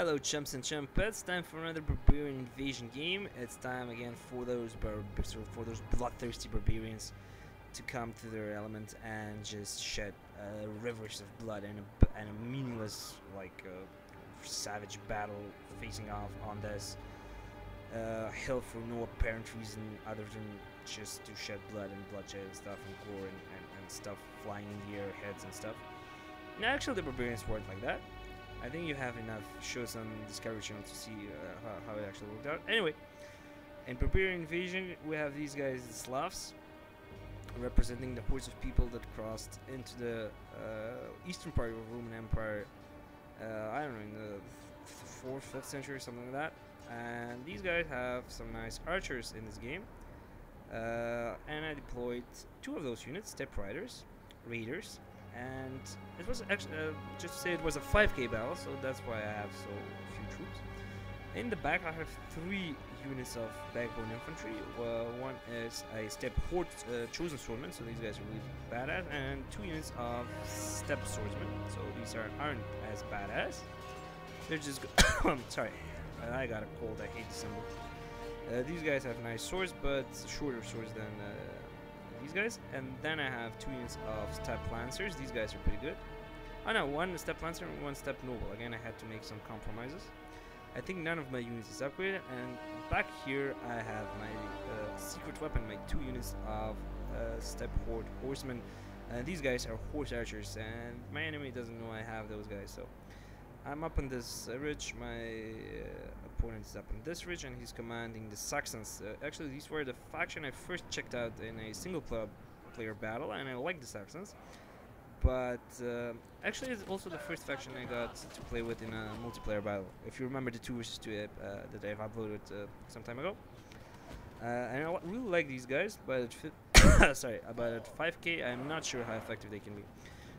Hello chumps and chumpets, time for another Barbarian invasion game. It's time again for those bloodthirsty barbarians to come to their element and just shed rivers of blood and a meaningless, savage battle facing off on this hill for no apparent reason other than just to shed blood and bloodshed and stuff and gore and stuff flying in the air, heads and stuff. And actually the barbarians weren't like that. I think you have enough shows on Discovery Channel to see how it actually worked out. Anyway, in Barbarian Invasion, we have these guys, the Slavs, representing the hordes of people that crossed into the eastern part of the Roman Empire, I don't know, in the 4th, 5th century, something like that. And these guys have some nice archers in this game. And I deployed 2 of those units, Step Riders, Raiders. And it was actually, just to say, it was a 5k battle, so that's why I have so few troops. In the back I have 3 units of backbone infantry. One is a step horde chosen swordsman, so these guys are really badass, and 2 units of step swordsmen, so these aren't as badass. They're just sorry, I got a cold, I hate December. These guys have nice swords, but shorter swords than these guys. And then I have 2 units of step lancers. These guys are pretty good. Oh no, 1 step lancer and 1 step noble. Again, I had to make some compromises. I think none of my units is upgraded, and back here I have my secret weapon, my 2 units of step horde horsemen. These guys are horse archers, and my enemy doesn't know I have those guys, so I'm up on this ridge. My opponent is up on this ridge, and he's commanding the Saxons. Actually, these were the faction I first checked out in a single player battle, and I like the Saxons. But actually, it's also the first faction I got to play with in a multiplayer battle. If you remember the 2 vs 2 that I've uploaded some time ago. And I really like these guys, but at sorry, but at 5k, I'm not sure how effective they can be.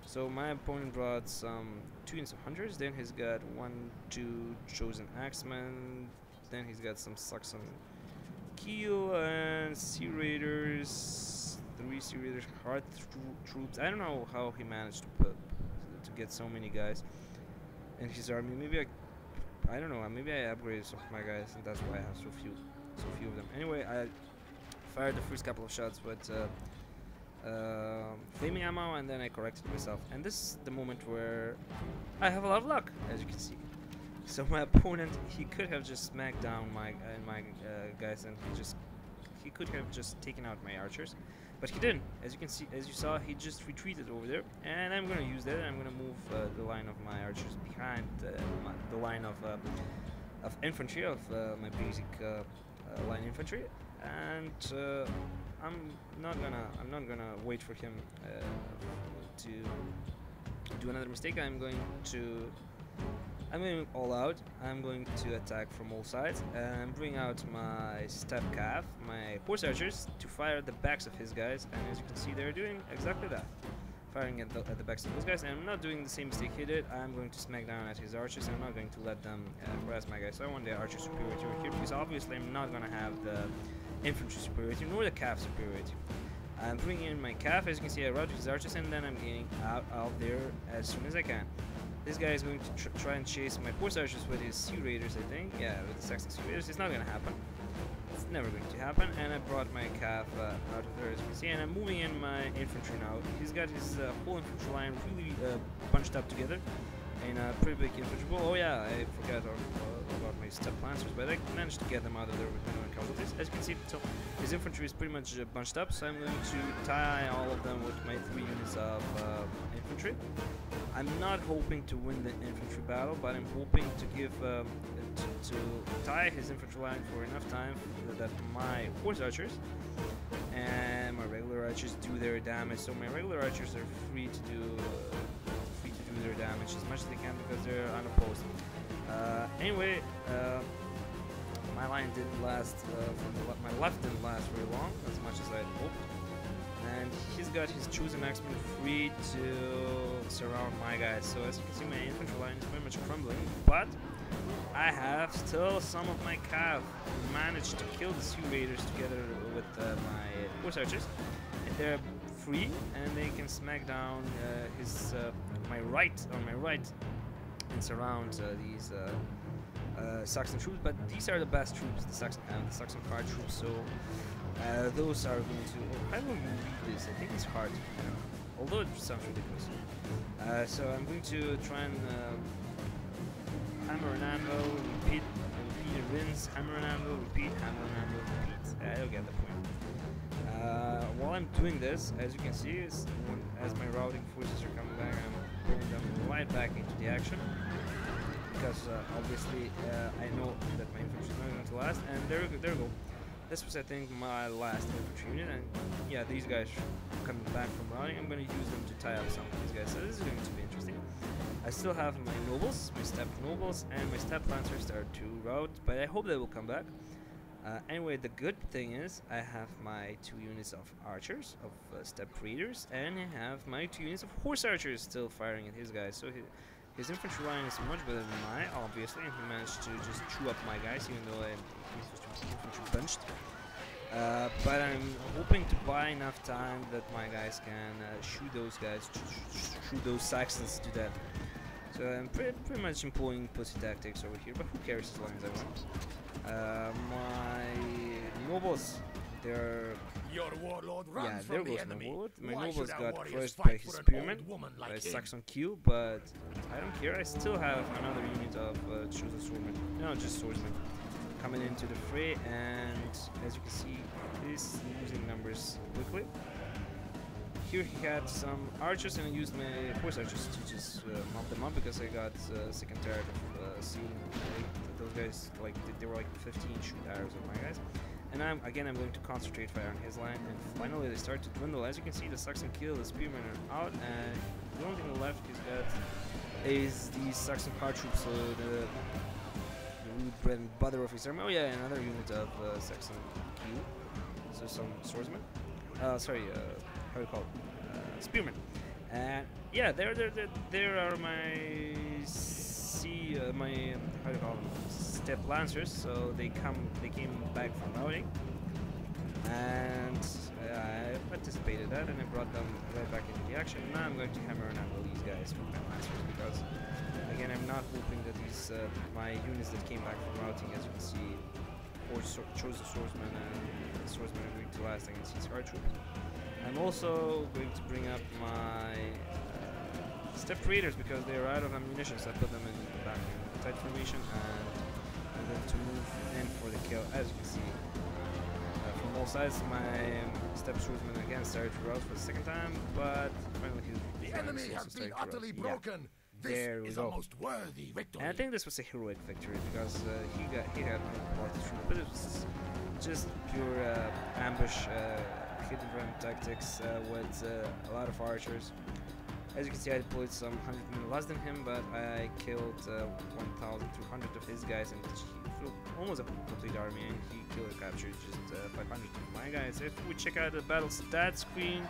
So my opponent brought some 2 units of hunters, then he's got 1, 2 chosen axemen, then he's got some Saxon keel and sea raiders, 3 sea raiders, hard troops. I don't know how he managed to get so many guys in his army. Maybe I don't know. Maybe I upgraded some of my guys, and that's why I have so few of them. Anyway, I fired the first couple of shots with flaming ammo, and then I corrected myself, and this is the moment where I have a lot of luck, as you can see. So my opponent, he could have just smacked down my guys, and he could have just taken out my archers, but he didn't. As you saw, he just retreated over there, and I'm gonna use that, and I'm gonna move the line of my archers behind the line of infantry, of my basic line infantry, and I'm not gonna wait for him to do another mistake. I'm going all out. I'm going to attack from all sides and bring out my step cav, my horse archers, to fire at the backs of his guys. And as you can see, they're doing exactly that, firing at the backs of those guys. And I'm not doing the same mistake he did. I'm going to smack down at his archers, and I'm not going to let them harass my guys. So I want the archer superiority over here, because obviously I'm not gonna have the infantry superiority nor the cav superiority. I'm bringing in my cav. As you can see, I route his archers, and then I'm getting out there as soon as I can. This guy is going to try and chase my horse archers with his sea raiders, I think. Yeah, with the Saxon sea raiders. It's not gonna happen. It's never going to happen. And I brought my cav out of there, as you can see, and I'm moving in my infantry now. He's got his whole infantry line really bunched up together in a pretty big infantry ball. Oh yeah, I forgot about my step lancers, but I managed to get them out of there with minimum casualties. As you can see, so his infantry is pretty much bunched up, so I'm going to tie all of them with my 3 units of infantry. I'm not hoping to win the infantry battle, but I'm hoping to give to tie his infantry line for enough time that my horse archers and my regular archers do their damage. So my regular archers are free to do their damage as much as they can, because they're unopposed. Anyway, my line didn't last, my left didn't last very long, as much as I had hoped. And he's got his chosen axemen free to surround my guys. So as you can see, my infantry line is very much crumbling, but I have still some of my cav managed to kill the sea raiders together with my horse archers, and they're free, and they can smack down on my right, and surround these Saxon troops, but these are the best troops, the Saxon card troops. So those are going to. I don't read this. I think it's hard, although it sounds ridiculous. So I'm going to try and hammer and anvil, repeat and rinse, hammer and anvil, repeat, hammer and anvil, repeat. I don't get the point. While I'm doing this, as you can see, as my routing forces are coming back, I'm pulling them right back into the action. Because obviously I know that my infantry is not going to last, and there we go. This was, I think, my last infantry unit, and yeah, these guys coming back from routing. I'm going to use them to tie up some of these guys, so this is going to be interesting. I still have my nobles, my steppe nobles, and my steppe lancers that are to route, but I hope they will come back. Anyway, the good thing is I have my 2 units of archers, of steppe raiders, and I have my 2 units of horse archers still firing at his guys. So his infantry line is much better than mine, obviously, and he managed to just chew up my guys, even though I'm infantry bunched. But I'm hoping to buy enough time that my guys can shoot those guys, shoot those Saxons to death. So I'm pretty much employing pussy tactics over here, but who cares as long as I win. My nobles, they're... Your warlord runs yeah, from there the goes enemy. my warlord. My Why nobles should our got warriors crushed fight by his for an spearman, old woman like by him? Saxon Q, but I don't care. I still have another unit of chosen swordsmen, no, just swordsmen, coming into the fray, and as you can see, he's losing numbers quickly. Here he had some archers, and I used my horse archers to just mount them up because I got sick and tired of seeing those guys, like they were like 15 shoot arrows at my guys. And I'm going to concentrate fire on his line, and finally they start to dwindle. As you can see, the Saxon kill, the spearmen are out, and the only thing left he's got is these Saxon card troops, so the root bread and butter of his army. Oh yeah, another unit of Saxon Q, so some swordsmen. Sorry, how do you call it? Spearmen. And yeah, there are my my how do you call them? Steppe lancers. So they came back from routing, and I anticipated that, and I brought them right back into the action. Now I'm going to hammer and anvil these guys with my lancers because, again, I'm not hoping that these my units that came back from routing, as you can see, chosen swordsman and the swordsman are going to last against these hard troops. I'm also going to bring up my steppe raiders because they are out of ammunition, so I put them in the back in tight formation, and I'm going to move in for the kill. As you can see, from all sides, my steppe swordsman again started to rout for the second time, but finally the enemy has been utterly broken. There this is we a go. most worthy victory. And I think this was a heroic victory because he had a lot of troops, but it was just pure ambush, hit and run tactics with a lot of archers. As you can see, I deployed some 100 men less than him, but I killed 1,200 of his guys, and he flew almost a complete army, and he killed or captured just 500 of my guys. If we check out the battle stat screen,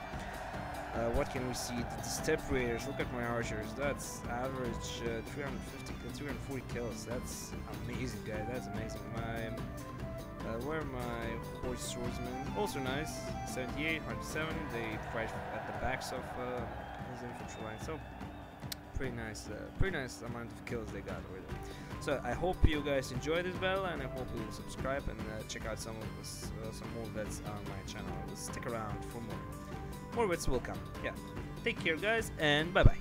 what can we see? The steppe raiders, look at my archers, that's average 340 kills. That's amazing, guys, that's amazing. Where are my horse swordsmen? Also nice, 78, 107, they fight at the backs of his infantry line, so pretty nice amount of kills they got over there. So I hope you guys enjoy this battle, and I hope you will subscribe and check out some more vids on my channel. Stick around for more. More vids will come. Yeah. Take care, guys, and bye bye.